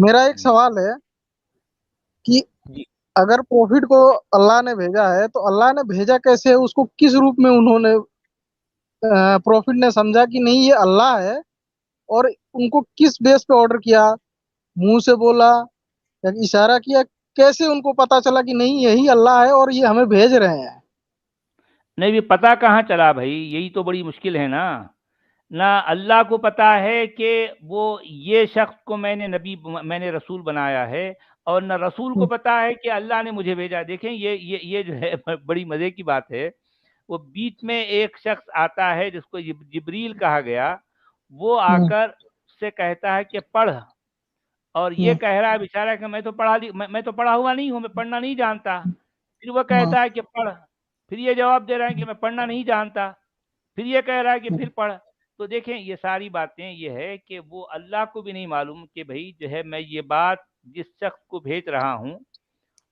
मेरा एक सवाल है कि जी। अगर प्रॉफिट को अल्लाह ने भेजा है तो अल्लाह ने भेजा कैसे है, उसको किस रूप में उन्होंने प्रॉफिट ने समझा कि नहीं ये अल्लाह है, और उनको किस बेस पे ऑर्डर किया, मुंह से बोला या इशारा किया, कैसे उनको पता चला कि नहीं यही अल्लाह है और ये हमें भेज रहे हैं? नहीं, भी पता कहाँ चला भाई, यही तो बड़ी मुश्किल है ना। ना अल्लाह को पता है कि वो ये शख्स को मैंने रसूल बनाया है, और ना रसूल को हम्म, पता है कि अल्लाह ने मुझे भेजा। देखें, ये जो है बड़ी मजे की बात है। वो बीच में एक शख्स आता है जिसको जिब्रील कहा गया। वो हम्म, आकर उससे कहता है कि पढ़, और ये हम्म, कह रहा है बेचारा कि मैं तो पढ़ा हुआ नहीं हूँ, मैं पढ़ना नहीं जानता। फिर वो हम्म, कहता है कि पढ़। फिर ये जवाब दे रहा है कि मैं पढ़ना नहीं जानता। फिर ये कह रहा है कि हम्म, फिर पढ़। तो देखें, ये सारी बातें ये है कि वो अल्लाह को भी नहीं मालूम कि भाई जो है, मैं ये बात जिस शख्स को भेज रहा हूँ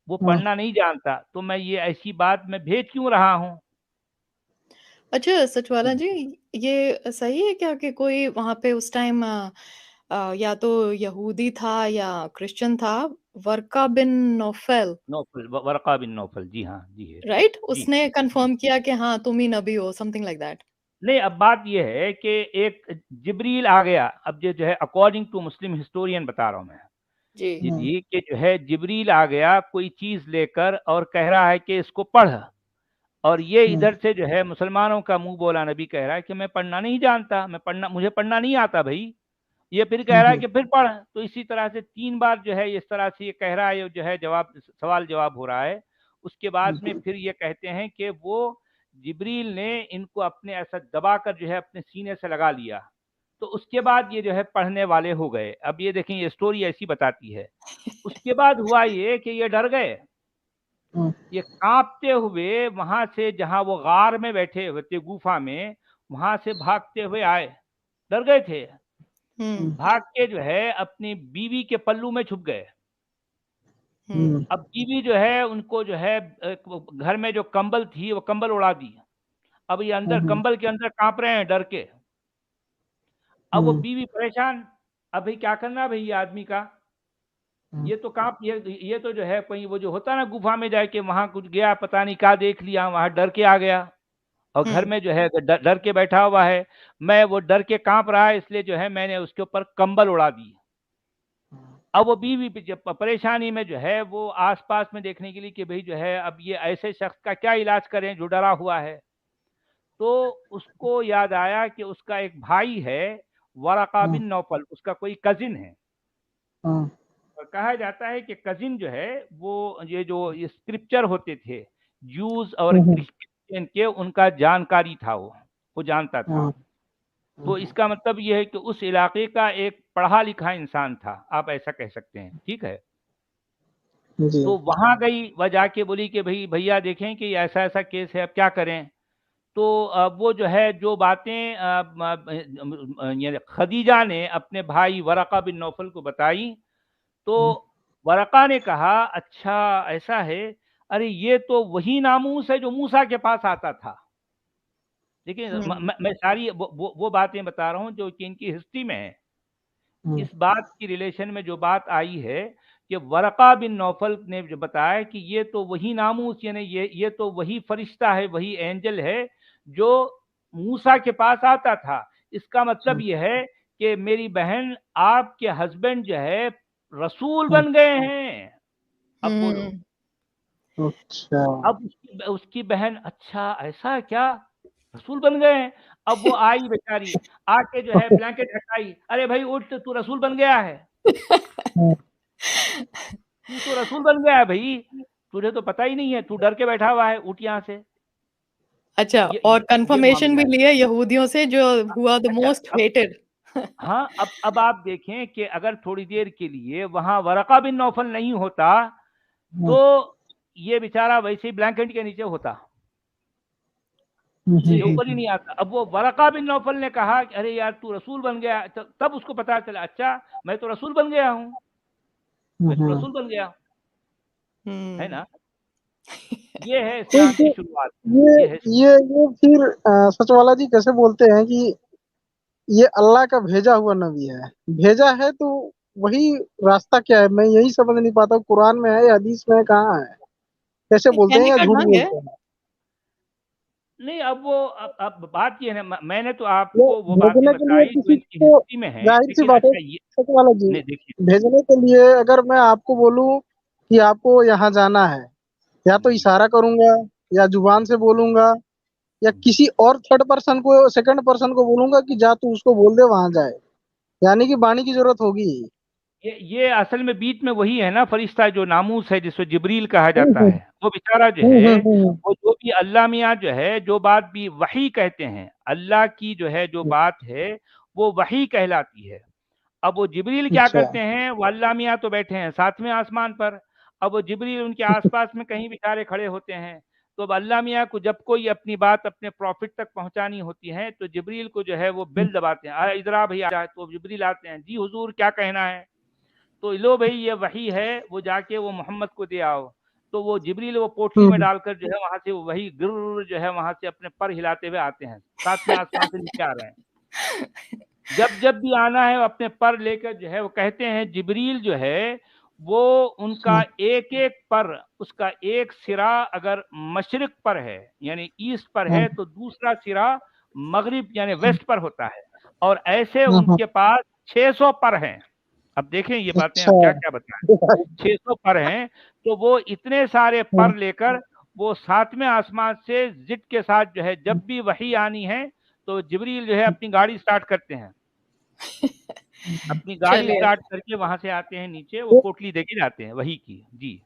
वो हम्म, पढ़ना नहीं जानता, तो मैं ये ऐसी बात मैं भेज क्यों रहा हूँ। हम्म। अच्छा सचवाला जी, ये सही है क्या कि कोई वहां पे उस टाइम या तो यहूदी था या क्रिश्चियन था, वर्का बिन नौफल, नौफल, वरका बिन नौफल, जी हाँ, जी है। राइट, जी उसने जी। कंफर्म किया कि हाँ तुम ही नबी हो, समथिंग लाइक दैट। नहीं, अब बात ये है कि एक जिब्रील आ गया। अब जो है, अकॉर्डिंग टू मुस्लिम हिस्टोरियन बता रहा हूँ मैं, जी। जी हम्म, जी, कि जो है जिब्रील आ गया कोई चीज लेकर और कह रहा है कि इसको पढ़। और ये हम्म, इधर से जो है मुसलमानों का मुंह बोला नबी कह रहा है कि मैं पढ़ना नहीं जानता, मुझे पढ़ना नहीं आता भाई। ये फिर कह रहा है हम्म, कि फिर पढ़। तो इसी तरह से 3 बार जो है इस तरह से ये कह रहा है, ये जो है जवाब सवाल जवाब हो रहा है। उसके बाद में फिर ये कहते हैं कि वो जिब्रील ने इनको अपने ऐसा दबा कर जो है अपने सीने से लगा लिया। तो उसके बाद ये जो है पढ़ने वाले हो गए। अब ये देखें, ये स्टोरी ऐसी बताती है। उसके बाद हुआ ये कि ये डर गए। हम्म, ये कांपते हुए वहां से, जहां वो गार में बैठे हुए थे, गुफा में, वहां से भागते हुए आए। डर गए थे। हम्म। भाग के जो है अपनी बीवी के पल्लू में छुप गए। हम्म। अब बीवी जो है उनको जो है वो घर में जो कंबल थी वो कंबल उड़ा दी। अब ये अंदर हम्म, कंबल के अंदर कांप रहे हैं डर के। अब वो हम्म, बीवी परेशान। अब भाई क्या करना है भाई ये आदमी का। हम्म, ये तो कांप, ये तो जो है कहीं वो जो होता है ना, गुफा में जाके वहां कुछ गया, पता नहीं क्या देख लिया, वहां डर के आ गया। और घर हम्म। में जो है डर के बैठा हुआ है। मैं वो डर के कांप रहा है, इसलिए जो है मैंने उसके ऊपर कंबल उड़ा दी। अब वो बीवी परेशानी में जो है वो आसपास में देखने के लिए कि भाई जो है अब ये ऐसे शख्स का क्या इलाज करें जो डरा हुआ है। तो उसको याद आया कि उसका एक भाई है, वरका हम्म, बिन नौफल, उसका कोई कजिन है। हम्म, और कहा जाता है कि कजिन जो है वो ये स्क्रिप्चर होते थे जूस और हम्म, क्रिश्चियन के, उनका जानकारी था वो जानता था। हम्म, तो हम्म, इसका मतलब ये है कि उस इलाके का एक पढ़ा लिखा इंसान था, आप ऐसा कह सकते हैं, ठीक है। जी। तो वहां गई, वह जाके बोली कि भाई भैया देखें कि ऐसा ऐसा केस है, अब क्या करें। तो वो जो है जो बातें ये खदीजा ने अपने भाई वरका बिन नौफल को बताई। तो हम्म, वरका ने कहा, अच्छा ऐसा है, अरे ये तो वही नामूस है जो मूसा के पास आता था। देखिए, हम्म। मैं सारी वो बातें बता रहा हूँ जो कि इनकी हिस्ट्री में है। हम्म, इस बात की रिलेशन में जो बात आई है कि वरका बिन नौफल ने जो बताया कि ये तो वही नामूस, यानी ये तो वही फरिश्ता है, वही एंजल है जो मूसा के पास आता था। इसका मतलब ये है कि मेरी बहन, आपके हस्बैंड जो है रसूल हम्म, बन गए हैं। अब बोलो। हम्म। अच्छा। अब उसकी बहन, अच्छा ऐसा है क्या, रसूल बन गए हैं। अब वो आई बेचारी, आके जो है ब्लैंकेट हटाई, अरे भाई उठ, तू रसूल बन गया है। हम्म, तू तो रसूल बन गया है भाई, तुझे तो पता ही नहीं है, तू डर के बैठा हुआ है, उठ यहाँ से। अच्छा, ये और ये कंफर्मेशन मामला भी है। लिया यहूदियों से जो हुआ द अच्छा, मोस्ट अब हेटेड। हाँ, अब आप देखें कि अगर थोड़ी देर के लिए वहां वरका बिन नौफल नहीं होता तो हम्म, ये बेचारा वैसे ही ब्लैंकेट के नीचे होता, जी। ये ऊपर ही नहीं आता। अब वो वरका बिन नौफल ने कहा कि अरे यार तू रसूल बन गया, तब उसको पता चला, अच्छा मैं तो रसूल बन गया हूँ, मैं तो हम्म। रसूल बन गया, है हम्म। ना। ये है तो इस्लाम की शुरुआत। ये ये है। ये फिर सचवाला जी कैसे बोलते हैं कि ये अल्लाह का भेजा हुआ नबी है? भेजा है तो वही रास्ता क्या है, मैं यही समझ नहीं पाता हूँ, कुरान में है या हदीस में है, कहाँ है? कैसे बोलते हैं कहने या का झूठ ढंग है। बोलते हैं? नहीं, अब वो अब बात ये है ना, मैंने तो ये आपको वो बातें भेजने के लिए बताई जो किसी इनकी को, हिस्ट्री में है, जाहिर सी लेकिन बात है अच्छा ये सतवाला जी, नहीं देखिए। भेजने के लिए अगर मैं आपको बोलूं कि आपको यहाँ जाना है, या तो इशारा करूंगा, या जुबान से बोलूंगा, या किसी और थर्ड पर्सन को, सेकंड पर्सन को बोलूंगा कि जा तू उसको बोल दे वहां जाए, यानी कि वाणी की जरूरत होगी। ये असल में बीच में वही है ना फरिश्ता जो नामूस है, जिसको जिब्रील कहा हम्म जाता हम्म है, वो बेचारा जो हम्म है, हम्म हम्म, वो जो भी अल्लाह मियाँ जो है, जो बात भी वही कहते हैं, अल्लाह की जो है जो बात है वो वही कहलाती है। अब वो जिब्रील क्या अच्छा। करते हैं, वो अल्लाह मियाँ तो बैठे हैं सातवें आसमान पर, अब वो जिब्रील उनके आसपास में कहीं बेचारे खड़े होते हैं। तो अब अल्लाह मियाँ को जब कोई अपनी बात अपने प्रॉफिट तक पहुंचानी होती है, तो जिब्रील को जो है वो बेल दबाते हैं, इधर आ भैया, तो जिब्रील आते हैं, जी हुजूर क्या कहना है, तो लो भाई ये वही है, वो जाके वो मोहम्मद को दे आओ। तो वो जिब्रील वो पोटली में हम्म डालकर जो है वहां से वही गिर जो है वहां से अपने पर हिलाते हुए आते हैं, सातवें आसमान से नीचे आ रहे हैं। जब जब भी आना है वो अपने पर लेकर जो है, वो कहते हैं जिब्रील जो है वो उनका एक एक पर, उसका एक सिरा अगर मशरिक पर है यानी ईस्ट पर है, तो दूसरा सिरा मगरिब यानी वेस्ट पर होता है, और ऐसे हम्म, उनके पास 600 पर हैं। अब देखें ये बातें अच्छा। हम क्या क्या बताएं, 600 पर हैं। तो वो इतने सारे पर लेकर वो सातवें आसमान से जिद के साथ जो है, जब भी वही आनी है तो जिब्रील जो है अपनी गाड़ी स्टार्ट करते हैं, अपनी गाड़ी चलिए, स्टार्ट करके वहां से आते हैं नीचे, वो पोटली देके जाते हैं वही की। जी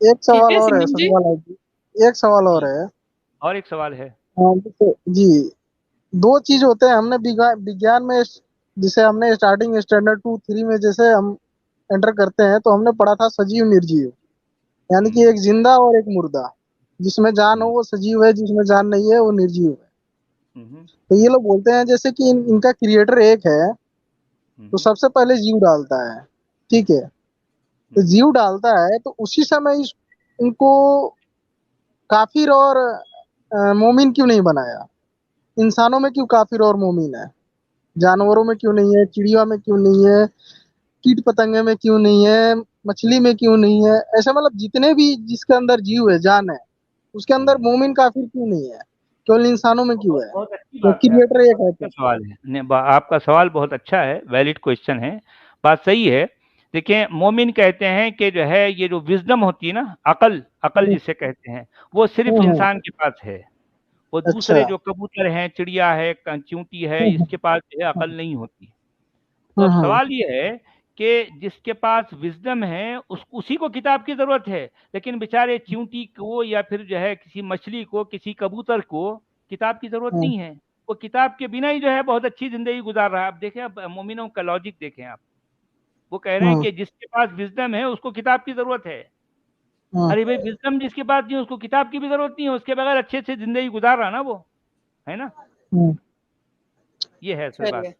एक सवाल चलिए और है सिमरन जी। सतवाला जी, एक सवाल और जी, है। और एक सवाल है। हाँ, जी, दो चीज होते हैं, हमने विज्ञान में, जिसे हमने स्टार्टिंग स्टैंडर्ड 2 3 में जैसे हम एंटर करते हैं, तो हमने पढ़ा था सजीव निर्जीव, यानी कि हम्म, एक जिंदा और एक मुर्दा, जिसमें जान हो हम्म, वो सजीव है, जिसमें जान नहीं है वो निर्जीव है। हम्म, तो ये लोग बोलते हैं जैसे कि इनका क्रिएटर एक है, तो हम्म, सबसे पहले जीव डालता है, ठीक है, तो हम्म, जीव डालता है तो उसी समय इनको काफिर और मोमिन क्यों नहीं बनाया? इंसानों में क्यों काफिर और मोमिन है, जानवरों में क्यों नहीं है, चिड़िया में क्यों नहीं है, कीट पतंगे में क्यों नहीं है, मछली में क्यों नहीं है? ऐसा मतलब जितने भी जिसके अंदर जीव है, जान है, उसके अंदर हम्म। मोमिन काफिर क्यों नहीं है, केवल इंसानों में क्यों बहुत है? बहुत अच्छी तो बात है आपकी, क्रिएटर एक बहुत है अच्छा तो। सवाल है, आपका सवाल बहुत अच्छा है, वैलिड क्वेश्चन है, बात सही है। देखिए मोमिन कहते हैं कि जो है ये जो विजडम होती है ना, अकल, अकल हम्म, जिसे कहते हैं, वो सिर्फ हम्म, इंसान के पास है। वो अच्छा। दूसरे जो कबूतर हैं, चिड़िया है, चूंटी है, हम्म इसके पास जो है अकल हम्म नहीं होती। तो अब हम्म सवाल ये है कि जिसके पास विजडम है उसी को किताब की जरूरत है, लेकिन बेचारे चींटी को या फिर जो है किसी मछली को, किसी कबूतर को किताब की जरूरत हम्म नहीं है। वो किताब के बिना ही जो है बहुत अच्छी जिंदगी गुजार रहा है। आप देखें, अब मोमिनों का लॉजिक देखें आप, वो कह रहे हैं हम्म कि जिसके पास विजडम है उसको किताब की जरूरत है। हम्म अरे भाई, विजडम जिसके पास नहीं है उसको किताब की भी जरूरत नहीं है, उसके बगैर अच्छे से जिंदगी गुजार रहा ना वो, है ना। हम्म। ये है असल बात। चलिए